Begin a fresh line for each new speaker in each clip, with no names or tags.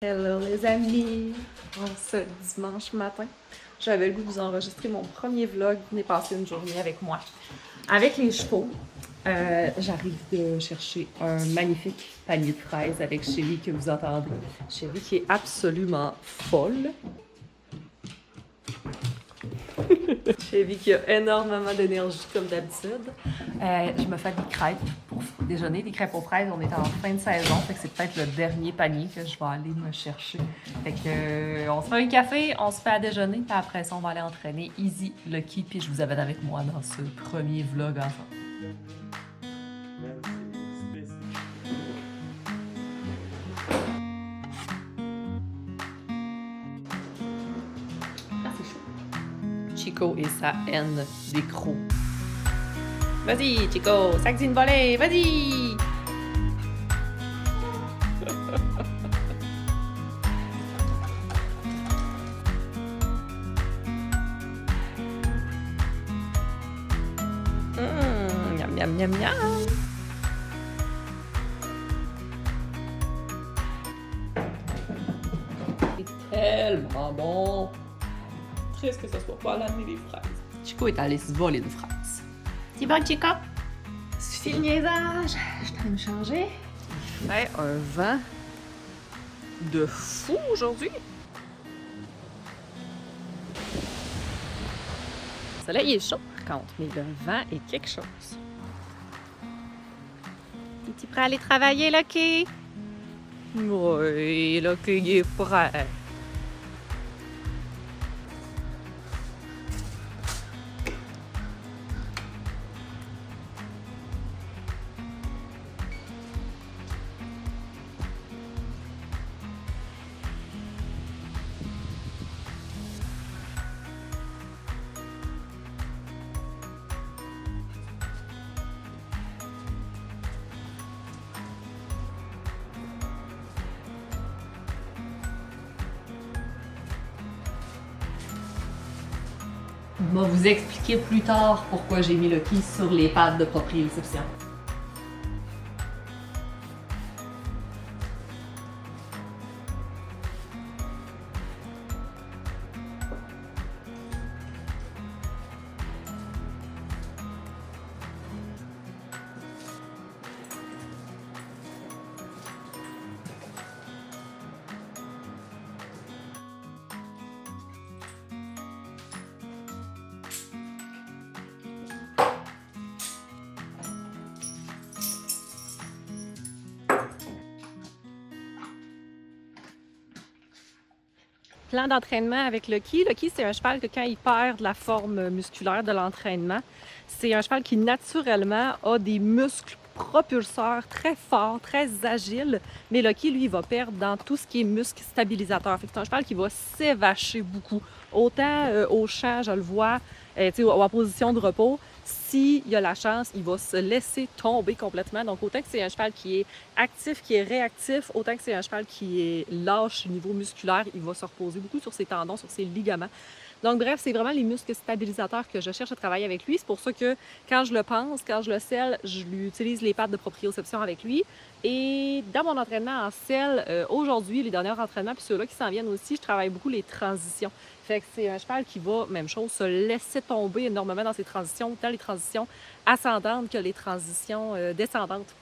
Hello les amis! Ce dimanche matin, j'avais le goût de vous enregistrer mon premier vlog. Venez passer une journée avec moi. Avec les chevaux, j'arrive de chercher un magnifique panier de fraises avec Chélie que vous entendez. Chélie qui est absolument folle. Chélie qui a énormément d'énergie comme d'habitude. Je me fais des crêpes pour déjeuner, des crêpes aux fraises. On est en fin de saison, fait que c'est peut-être le dernier panier que je vais aller me chercher. Fait que on se fait un café, on se fait à déjeuner, puis après ça on va aller entraîner Easy, Lucky, puis je vous amène avec moi dans ce premier vlog ensemble. Ah, c'est chaud. Chico et sa haine des crocs. Vas-y, Chico, sac d'une volée, vas-y! Miam, miam, miam, miam! C'est tellement bon! Triste que ce soit pas l'année des fraises. Chico est allé se voler une fraise. C'est bon, Chico? Suffit le niaisage. Je vais me changer. Il fait un vent de fou aujourd'hui. Le soleil est chaud par contre, mais le vent est quelque chose. Es-tu prêt à aller travailler, Lucky? Oui, Lucky est prêt. Je vais vous expliquer plus tard pourquoi j'ai mis Lucky sur les pads de proprioception. Plan d'entraînement avec Lucky. Lucky, c'est un cheval que quand il perd de la forme musculaire de l'entraînement, c'est un cheval qui naturellement a des muscles propulseurs très forts, très agiles. Mais Lucky, lui, il va perdre dans tout ce qui est muscles stabilisateurs. C'est un cheval qui va s'évacher beaucoup. Autant au champ, je le vois, en position de repos, s'il a la chance, il va se laisser tomber complètement. Donc, autant que c'est un cheval qui est actif, qui est réactif, autant que c'est un cheval qui est lâche au niveau musculaire, il va se reposer beaucoup sur ses tendons, sur ses ligaments. Donc, bref, c'est vraiment les muscles stabilisateurs que je cherche à travailler avec lui. C'est pour ça que quand je le pense, quand je le selle, je lui utilise les pattes de proprioception avec lui. Et dans mon entraînement en selle, aujourd'hui, les derniers entraînements, puis ceux-là qui s'en viennent aussi, je travaille beaucoup les transitions. Fait que c'est un cheval qui va, même chose, se laisser tomber énormément dans ses transitions, tant les transitions ascendantes que les transitions descendantes.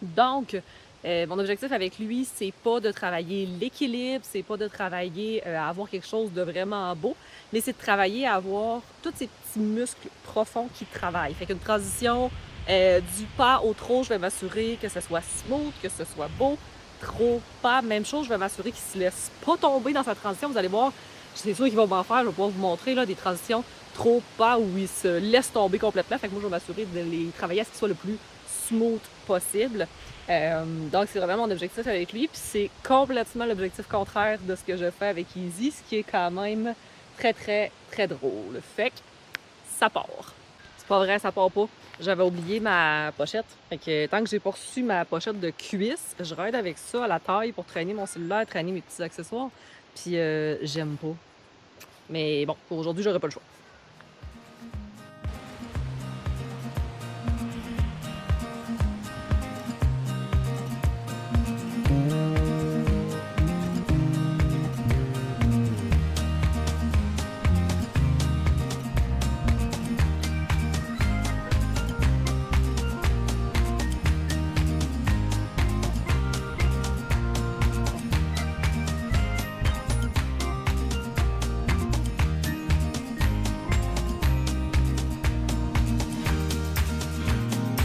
Donc, mon objectif avec lui, c'est pas de travailler l'équilibre, c'est pas de travailler à avoir quelque chose de vraiment beau, mais c'est de travailler à avoir tous ces petits muscles profonds qui travaillent. Fait qu'une transition du pas au trop, je vais m'assurer que ce soit smooth, que ce soit beau. Trop pas, même chose, je vais m'assurer qu'il se laisse pas tomber dans sa transition. Vous allez voir, c'est sûr qu'il va m'en faire, je vais pouvoir vous montrer là, des transitions trop pas où il se laisse tomber complètement. Fait que moi, je vais m'assurer de les travailler à ce qu'ils soient le plus smooth possible. Donc, c'est vraiment mon objectif avec lui. Puis c'est complètement l'objectif contraire de ce que je fais avec Easy, ce qui est quand même très, très, très drôle. Fait que ça part. C'est pas vrai, ça part pas. J'avais oublié ma pochette. Fait que tant que j'ai pas reçu ma pochette de cuisse, je raide avec ça à la taille pour traîner mon cellulaire, traîner mes petits accessoires. Puis j'aime pas. Mais bon, pour aujourd'hui, j'aurais pas le choix.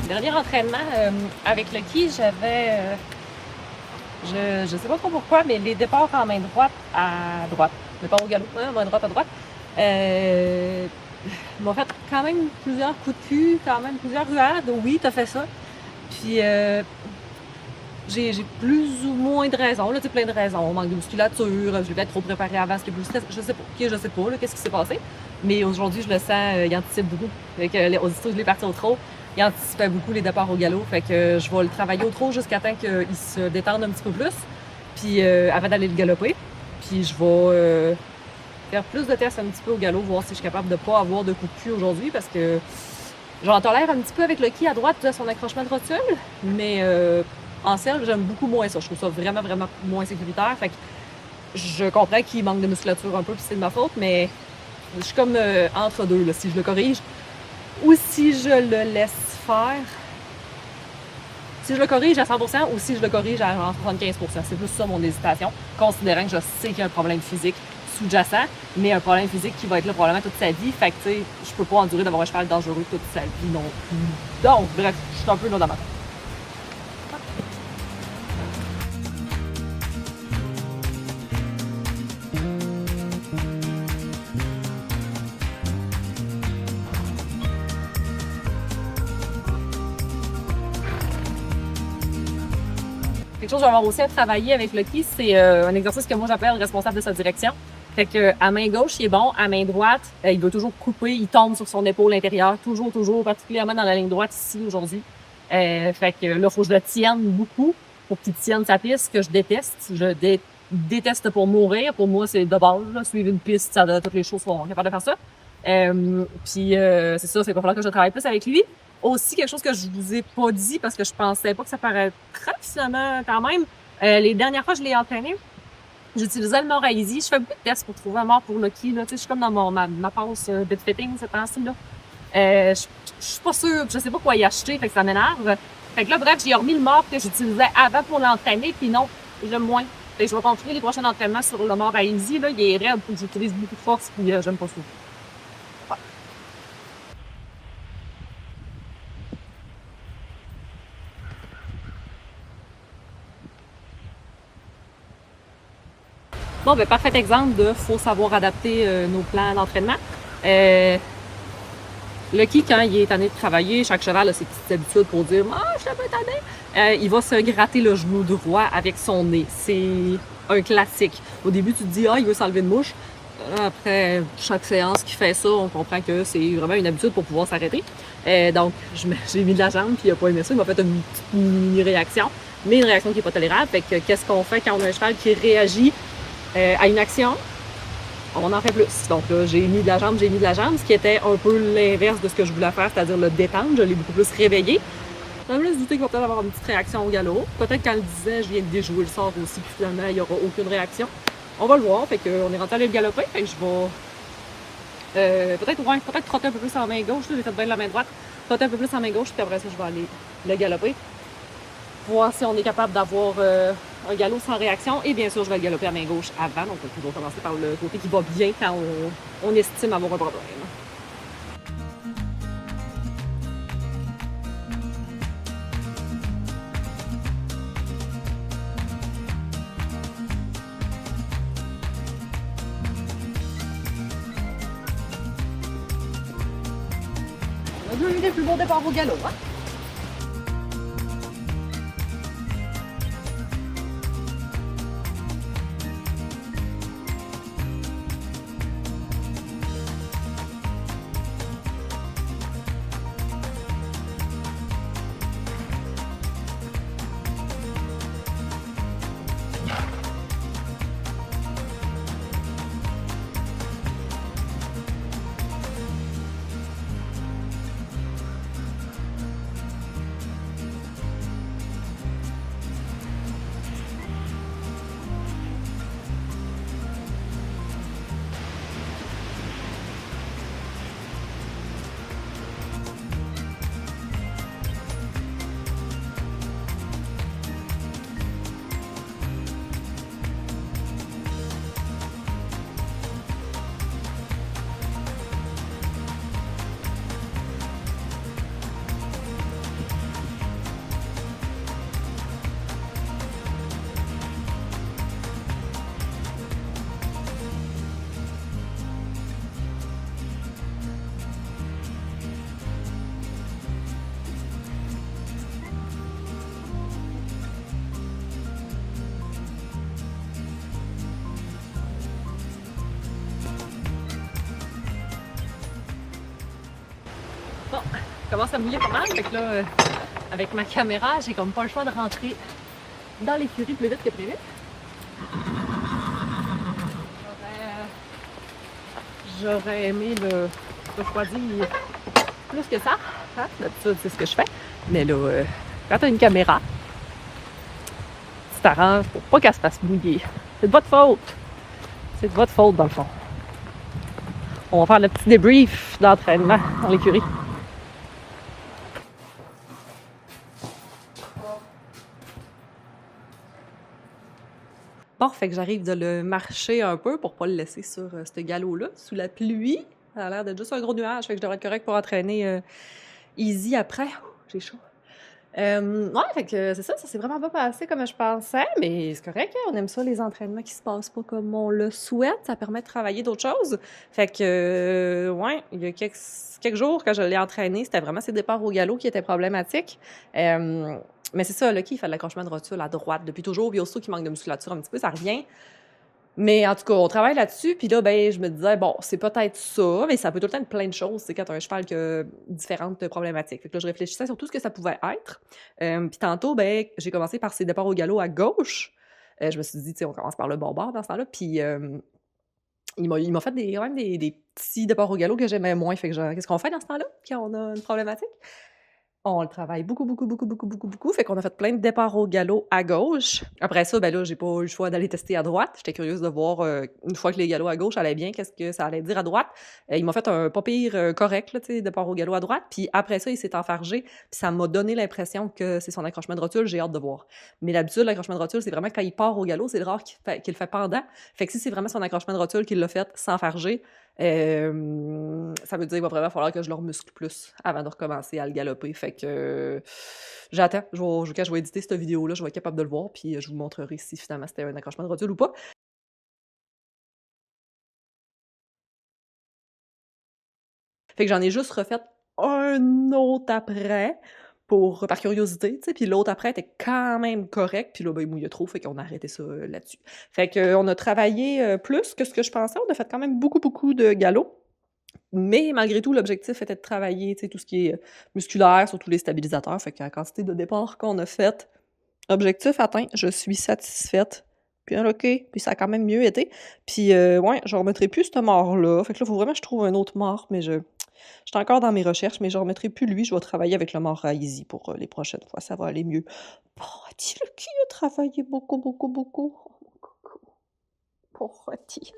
Dernier entraînement avec le qui, j'avais, je sais pas trop pourquoi, mais les départs en main droite à droite, départ au galop, hein, main droite à droite, euh, m'ont fait quand même plusieurs coups de cul, quand même plusieurs ruades. Oui, t'as fait ça. Puis j'ai plus ou moins de raisons, là, tu sais, plein de raisons. Manque de musculature, je l'ai peut-être trop préparé avant, c'était plus stress, je sais pas, ok, je sais pas, là, qu'est-ce qui s'est passé. Mais aujourd'hui, je le sens, il anticipe beaucoup. Fait que aussitôt que je l'ai parti au trot, il anticipait beaucoup les départs au galop. Fait que je vais le travailler au trot jusqu'à temps qu'il se détende un petit peu plus. Puis avant d'aller le galoper. Puis je vais faire plus de tests un petit peu au galop, voir si je suis capable de pas avoir de coups de cul aujourd'hui parce que j'en tolère un petit peu avec le qui à droite de son accrochement de rotule. Mais en selle, j'aime beaucoup moins ça. Je trouve ça vraiment, vraiment moins sécuritaire. Fait que je comprends qu'il manque de musculature un peu, puis c'est de ma faute, mais je suis comme entre deux, là, si je le corrige ou si je le laisse faire. Si je le corrige à 100% ou si je le corrige à 75%. C'est plus ça mon hésitation, considérant que je sais qu'il y a un problème physique sous-jacent, mais un problème physique qui va être là probablement toute sa vie. Fait que, tu sais, je peux pas endurer d'avoir un cheval dangereux toute sa vie non plus. Donc, bref, je suis un peu là dans ma tête. Quelque chose que je vais avoir aussi à travailler avec le qui, c'est un exercice que moi j'appelle responsable de sa direction. Fait que à main gauche, il est bon, à main droite, il veut toujours couper, il tombe sur son épaule intérieure, toujours, particulièrement dans la ligne droite ici aujourd'hui. Fait que là, faut que je le tienne beaucoup pour qu'il tienne sa piste, que je déteste. Déteste pour mourir. Pour moi, c'est de base, là, suivre une piste, toutes les choses sont capables de faire ça. Puis c'est ça, c'est qu'il va falloir que je travaille plus avec lui. Aussi, quelque chose que je vous ai pas dit parce que je pensais pas que ça paraîtrait finalement quand même. Les dernières fois que je l'ai entraîné, j'utilisais le mort à easy. Je fais beaucoup de tests pour trouver un mort pour Lucky. Là. Tu sais, je suis comme dans ma passe bit fitting cette temps-ci. Là. Je suis pas sûre, je sais pas quoi y acheter, fait que ça m'énerve. Fait que là, bref, j'ai remis le mort que j'utilisais avant pour l'entraîner, puis non, j'aime moins. Fait que je vais continuer les prochains entraînements sur le mort à easy. Là, il est raide, puis j'utilise beaucoup de force, puis j'aime pas ça. Bon, ben parfait exemple de faut savoir adapter nos plans d'entraînement. Lucky, quand il est tanné de travailler, chaque cheval a ses petites habitudes pour dire « Ah, je suis un peu tanné ». Il va se gratter le genou droit avec son nez. C'est un classique. Au début, tu te dis « Ah, il veut s'enlever une mouche ». Après chaque séance qui fait ça, on comprend que c'est vraiment une habitude pour pouvoir s'arrêter. Donc, j'ai mis de la jambe, puis il n'a pas aimé ça. Il m'a fait une petite mini-réaction, mais une réaction qui n'est pas tolérable. Fait que qu'est-ce qu'on fait quand on a un cheval qui réagit à une action? On en fait plus. Donc là, j'ai mis de la jambe, ce qui était un peu l'inverse de ce que je voulais faire, c'est-à-dire le détendre. Je l'ai beaucoup plus réveillé. Je me laisse douter qu'il va peut-être avoir une petite réaction au galop. Peut-être qu'en le disant, je viens de déjouer le sort aussi, puis finalement, il n'y aura aucune réaction. On va le voir. Fait qu'on est rentré à aller le galoper. Fait que je vais peut-être trotter un peu plus en main gauche. J'ai fait bien de la main droite. Trotter un peu plus en main gauche, puis après ça, je vais aller le galoper. Voir si on est capable d'avoir un galop sans réaction. Et bien sûr, je vais le galoper à main gauche avant. Donc, on va commencer par le côté qui va bien quand on estime avoir un problème. On a eu des plus beaux départs au galop, hein? Je commence à mouiller pas mal, fait que là, avec ma caméra, j'ai comme pas le choix de rentrer dans l'écurie plus vite que prévu. J'aurais aimé le refroidir plus que ça. Hein? D'habitude, c'est ce que je fais. Mais là, quand t'as une caméra, tu t'arranges pour pas qu'elle se fasse mouiller. C'est de votre faute. C'est de votre faute, dans le fond. On va faire le petit débrief d'entraînement dans l'écurie. Bon, fait que j'arrive de le marcher un peu pour pas le laisser sur ce galop-là, sous la pluie. Ça a l'air d'être juste un gros nuage, fait que je devrais être correct pour entraîner easy après. J'ai chaud. Ouais, fait que c'est ça s'est vraiment pas passé comme je pensais, mais c'est correct, hein, on aime ça, les entraînements qui se passent pas comme on le souhaite, ça permet de travailler d'autres choses. Fait que, ouais, il y a quelques jours que je l'ai entraîné, c'était vraiment ses départs au galop qui étaient problématiques. Mais c'est ça, Lucky, il fait de l'accrochement de rotule à droite depuis toujours, puis aussitôt qu'il manque de musculature un petit peu, ça revient. Mais en tout cas, on travaille là-dessus, puis là, ben, je me disais, bon, c'est peut-être ça, mais ça peut tout le temps être plein de choses, c'est quand t'as un cheval qui a différentes problématiques. Fait que là, je réfléchissais sur tout ce que ça pouvait être. Puis tantôt, ben, j'ai commencé par ses départs au galop à gauche. Je me suis dit, tu sais, on commence par le bon bord dans ce temps-là, puis il m'a fait quand même des petits départs au galop que j'aimais moins. Fait que qu'est-ce qu'on fait dans ce temps-là, quand on a une problématique? On le travaille beaucoup, beaucoup, beaucoup, beaucoup, beaucoup, beaucoup. Fait qu'on a fait plein de départs au galop à gauche. Après ça, ben là, j'ai pas eu le choix d'aller tester à droite. J'étais curieuse de voir, une fois que les galops à gauche allaient bien, qu'est-ce que ça allait dire à droite. Il m'a fait un pas pire correct, là, tu sais, départ au galop à droite. Puis après ça, il s'est enfargé. Puis ça m'a donné l'impression que c'est son accrochement de rotule. J'ai hâte de voir. Mais d'habitude, l'accrochement de rotule, c'est vraiment quand il part au galop, c'est rare qu'il le fait pendant. Fait que si c'est vraiment son accrochement de rotule qu'il l'a fait s'enfarger, ça veut dire qu'il va vraiment falloir que je le remuscle plus avant de recommencer à le galoper. Fait que j'attends. Quand je vais éditer cette vidéo-là, je vais être capable de le voir, puis je vous montrerai si finalement c'était un accrochement de rotule ou pas. Fait que j'en ai juste refait un autre après, par curiosité, tu sais, puis l'autre après était quand même correct, puis là, ben, il mouillait trop, fait qu'on a arrêté ça là-dessus. Fait qu'on a travaillé plus que ce que je pensais. On a fait quand même beaucoup, beaucoup de galop. Mais malgré tout, l'objectif était de travailler, tu sais, tout ce qui est musculaire, surtout les stabilisateurs. Fait que la quantité de départ qu'on a faite, objectif atteint, je suis satisfaite. Bien OK, puis ça a quand même mieux été. Puis ouais, je remettrai plus ce mort-là. Fait que là, il faut vraiment que je trouve un autre mort, mais j'étais encore dans mes recherches, mais je remettrai plus lui. Je vais travailler avec le mort à Easy pour les prochaines fois. Ça va aller mieux. Porty, le qui a travaillé beaucoup, beaucoup, beaucoup. Porty.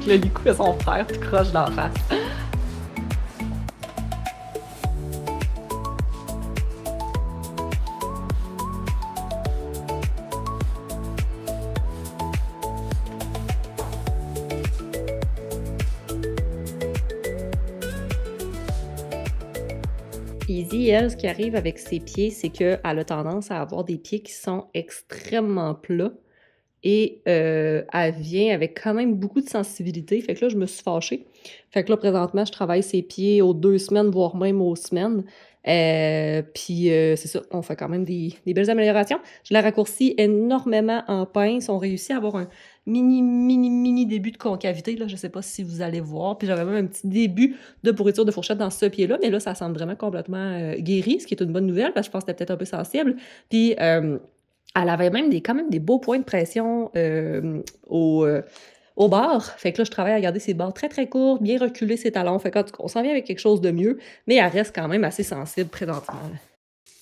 Le licou fait son frère tout croche d'en face. Easy, elle, ce qui arrive avec ses pieds, c'est qu'elle a tendance à avoir des pieds qui sont extrêmement plats. Et elle vient avec quand même beaucoup de sensibilité. Fait que là, je me suis fâchée. Fait que là, présentement, je travaille ses pieds aux 2 semaines, voire même aux semaines. Puis c'est ça, on fait quand même des belles améliorations. Je la raccourcis énormément en pince. On réussit à avoir un mini début de concavité. Là, je sais pas si vous allez voir. Puis j'avais même un petit début de pourriture de fourchette dans ce pied-là. Mais là, ça semble vraiment complètement guéri, ce qui est une bonne nouvelle parce que je pense que c'était peut-être un peu sensible. Puis elle avait même quand même des beaux points de pression au bord. Fait que là, je travaille à garder ses barres très, très courtes, bien reculer ses talons. Fait qu'on s'en vient avec quelque chose de mieux, mais elle reste quand même assez sensible présentement.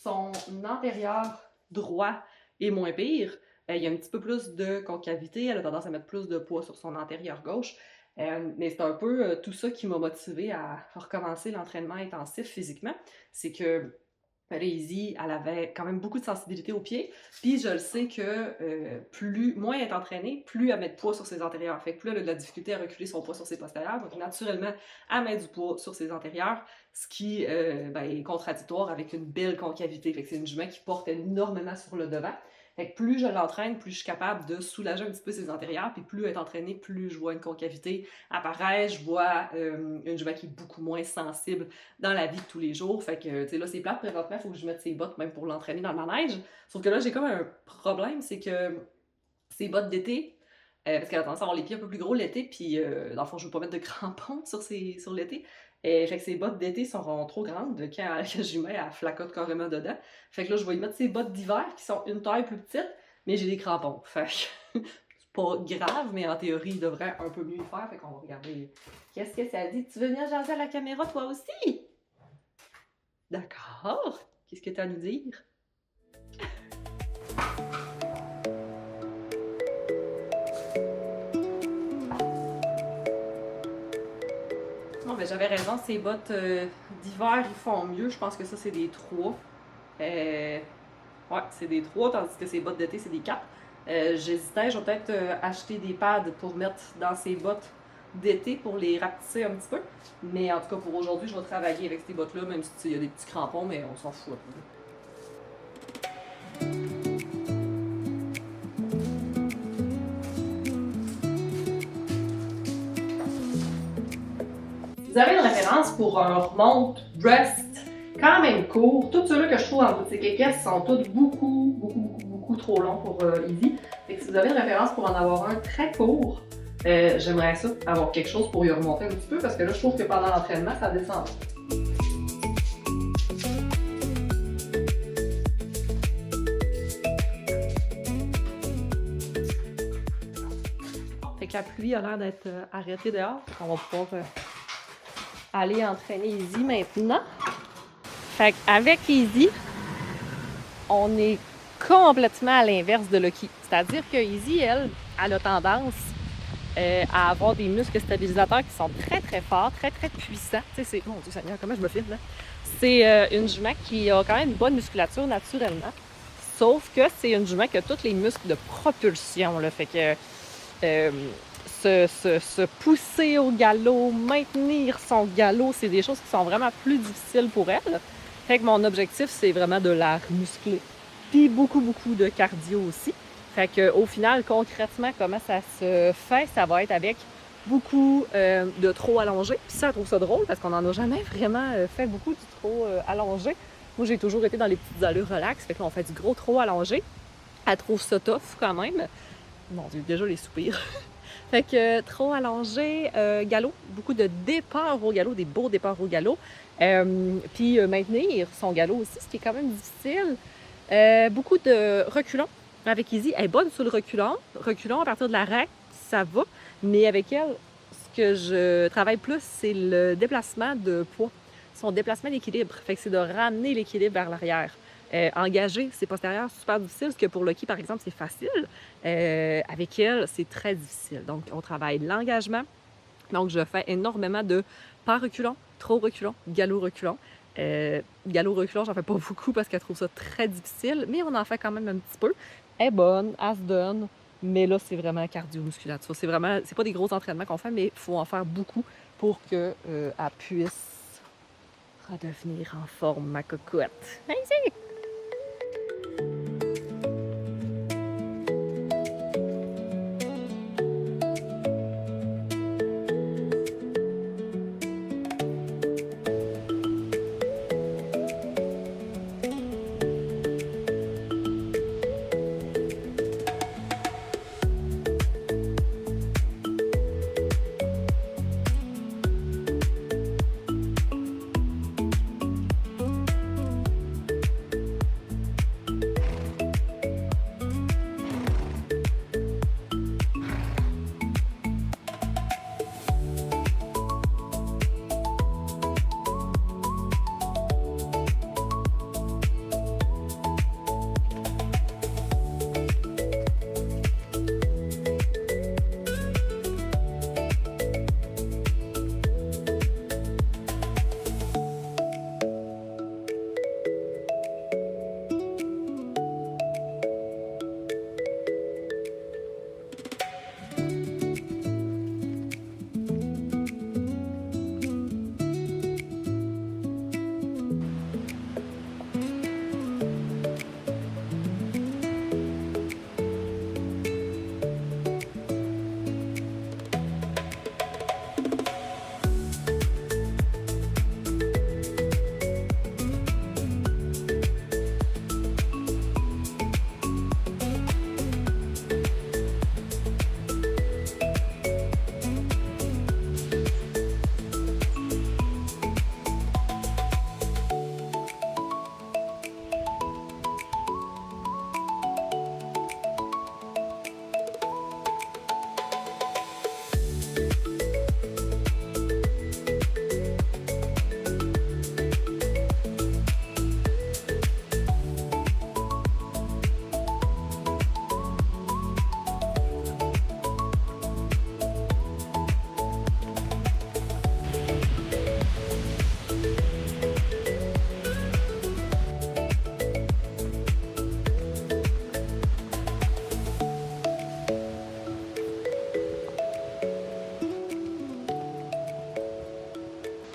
Son antérieur droit est moins pire. Il y a un petit peu plus de concavité. Elle a tendance à mettre plus de poids sur son antérieur gauche. Mais c'est un peu tout ça qui m'a motivée à recommencer l'entraînement intensif physiquement. C'est que Ben là, Izzy, elle avait quand même beaucoup de sensibilité aux pieds. Puis je le sais que moins elle est entraînée, plus elle met de poids sur ses antérieurs. Fait que plus elle a de la difficulté à reculer son poids sur ses postérieurs. Donc naturellement, elle met du poids sur ses antérieurs, ce qui est contradictoire avec une belle concavité. Fait que c'est une jument qui porte énormément sur le devant. Fait que plus je l'entraîne, plus je suis capable de soulager un petit peu ses antérieurs, puis plus elle est entraînée, plus je vois une concavité apparaître, je vois une jument qui est beaucoup moins sensible dans la vie de tous les jours. Fait que, tu sais, là, c'est plate présentement, il faut que je mette ses bottes même pour l'entraîner dans le manège. Sauf que là, j'ai comme un problème, c'est que ses bottes d'été, parce qu'elle a tendance à avoir les pieds un peu plus gros l'été, puis dans le fond, je veux pas mettre de crampons sur l'été. Fait que ses bottes d'été sont trop grandes quand j'y mets, elle flacote carrément dedans. Fait que là, je vais y mettre ses bottes d'hiver qui sont une taille plus petite, mais j'ai des crampons. Fait que c'est pas grave, mais en théorie, il devrait un peu mieux le faire. Fait qu'on va regarder. Qu'est-ce que ça dit? Tu veux venir jaser à la caméra toi aussi? D'accord. Qu'est-ce que tu as à nous dire? Non, mais j'avais raison, ces bottes d'hiver, ils font mieux. Je pense que ça, c'est des 3. Ouais, c'est des 3, tandis que ces bottes d'été, c'est des 4. J'hésitais, je vais peut-être acheter des pads pour mettre dans ces bottes d'été pour les rapetisser un petit peu. Mais en tout cas, pour aujourd'hui, je vais travailler avec ces bottes-là, même s'il y a des petits crampons, mais on s'en fout un peu. Vous avez une référence pour un remonte breast quand même court. Tous ceux-là que je trouve en boutique équestre sont tous beaucoup trop longs pour Izzy. Fait que si vous avez une référence pour en avoir un très court, j'aimerais ça, avoir quelque chose pour y remonter un petit peu parce que là, je trouve que pendant l'entraînement, ça descend. Fait que la pluie a l'air d'être arrêtée dehors. On va pouvoir aller entraîner Izzy maintenant. Fait qu'avec Izzy, on est complètement à l'inverse de Lucky. C'est-à-dire que Izzy, elle a tendance à avoir des muscles stabilisateurs qui sont très forts, très puissants. Tu sais, c'est... Mon Dieu Seigneur, comment je me filme là? C'est une jument qui a quand même une bonne musculature naturellement. Sauf que c'est une jument qui a tous les muscles de propulsion. Là. Fait que se pousser au galop, maintenir son galop, c'est des choses qui sont vraiment plus difficiles pour elle. Fait que mon objectif, c'est vraiment de la muscler. Puis beaucoup de cardio aussi. Fait que au final, concrètement, comment ça se fait, ça va être avec beaucoup de trot allongé. Puis ça, je trouve ça drôle parce qu'on n'en a jamais vraiment fait beaucoup du trot allongé. Moi, j'ai toujours été dans les petites allures relax. Fait que là, on fait du gros trot allongé. Elle trouve ça tough quand même. Mon Dieu, déjà les soupirs. Fait que trot allongé, galop, beaucoup de départs au galop, des beaux départs au galop. Puis maintenir son galop aussi, ce qui est quand même difficile. Beaucoup de reculons avec Izzy. Elle est bonne sur le reculant. Reculons à partir de l'arrêt, ça va. Mais avec elle, ce que je travaille plus, c'est le déplacement de poids. Son déplacement d'équilibre. Fait que c'est de ramener l'équilibre vers l'arrière. Engager ses postérieurs, super difficile, ce que pour Lucky, par exemple, c'est facile. Avec elle, c'est très difficile. Donc, on travaille l'engagement. Donc, je fais énormément de pas reculons, trop reculons, galop reculons. Galop reculons, j'en fais pas beaucoup parce qu'elle trouve ça très difficile, mais on en fait quand même un petit peu. Elle est bonne, elle se donne, mais là, c'est vraiment cardio-musculature. C'est pas des gros entraînements qu'on fait, mais il faut en faire beaucoup pour qu'elle puisse redevenir en forme, ma cocotte. Vas-y!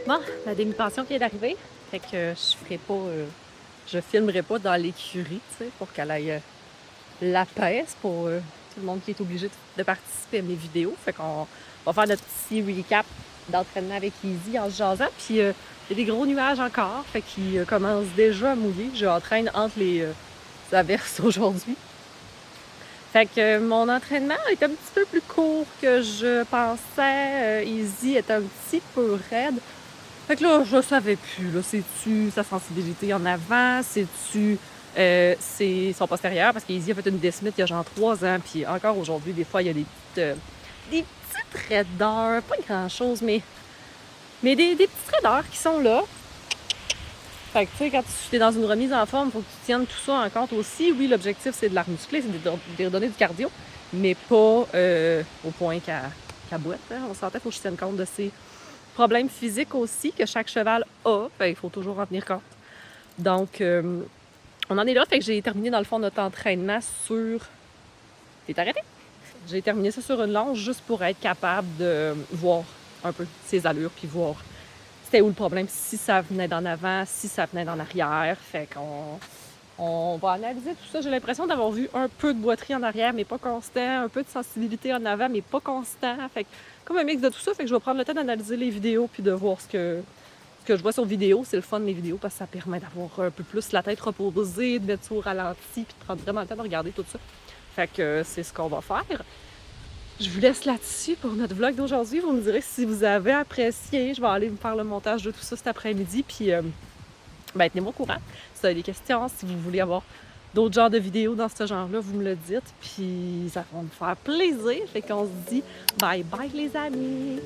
Bon, la demi-pension qui est d'arriver. Fait que je filmerai pas dans l'écurie, tu sais, pour qu'elle aille la pèse pour tout le monde qui est obligé de participer à mes vidéos. Fait qu'on va faire notre petit recap d'entraînement avec Easy en se jasant. Puis il y a des gros nuages encore, fait qu'il commence déjà à mouiller. J'entraîne entre les averses aujourd'hui. Fait que mon entraînement est un petit peu plus court que je pensais. Easy est un petit peu raide. Fait que là, je savais plus. Là, c'est-tu sa sensibilité en avant? C'est-tu c'est son postérieur? Parce qu'Easy a fait une Desmith il y a genre 3 ans. Puis encore aujourd'hui, des fois, il y a des petites raideurs. Pas grand-chose, mais des petites raideurs qui sont là. Fait que tu sais, quand tu es dans une remise en forme, il faut que tu tiennes tout ça en compte aussi. Oui, l'objectif, c'est de la remuscler, c'est de redonner du cardio, mais pas au point qu'à boite. Hein. On s'entend, il faut que je tienne compte de ces problèmes physiques aussi que chaque cheval a. Fait, il faut toujours en tenir compte. Donc, on en est là. Fait que j'ai terminé, dans le fond, notre entraînement sur... T'es arrêté? J'ai terminé ça sur une longe juste pour être capable de voir un peu ses allures, puis voir c'était où le problème, si ça venait d'en avant, si ça venait d'en arrière. Fait qu'on va analyser tout ça. J'ai l'impression d'avoir vu un peu de boiterie en arrière, mais pas constant. Un peu de sensibilité en avant, mais pas constant. Fait que, comme un mix de tout ça, fait que je vais prendre le temps d'analyser les vidéos puis de voir ce que je vois sur vidéo. C'est le fun, les vidéos, parce que ça permet d'avoir un peu plus la tête reposée, de mettre ça au ralenti puis de prendre vraiment le temps de regarder tout ça. Fait que c'est ce qu'on va faire. Je vous laisse là-dessus pour notre vlog d'aujourd'hui. Vous me direz si vous avez apprécié. Je vais aller me faire le montage de tout ça cet après-midi. Puis, tenez-moi au courant. Si vous avez des questions, si vous voulez avoir d'autres genres de vidéos dans ce genre-là, vous me le dites. Puis, ça va me faire plaisir. Fait qu'on se dit bye bye les amis!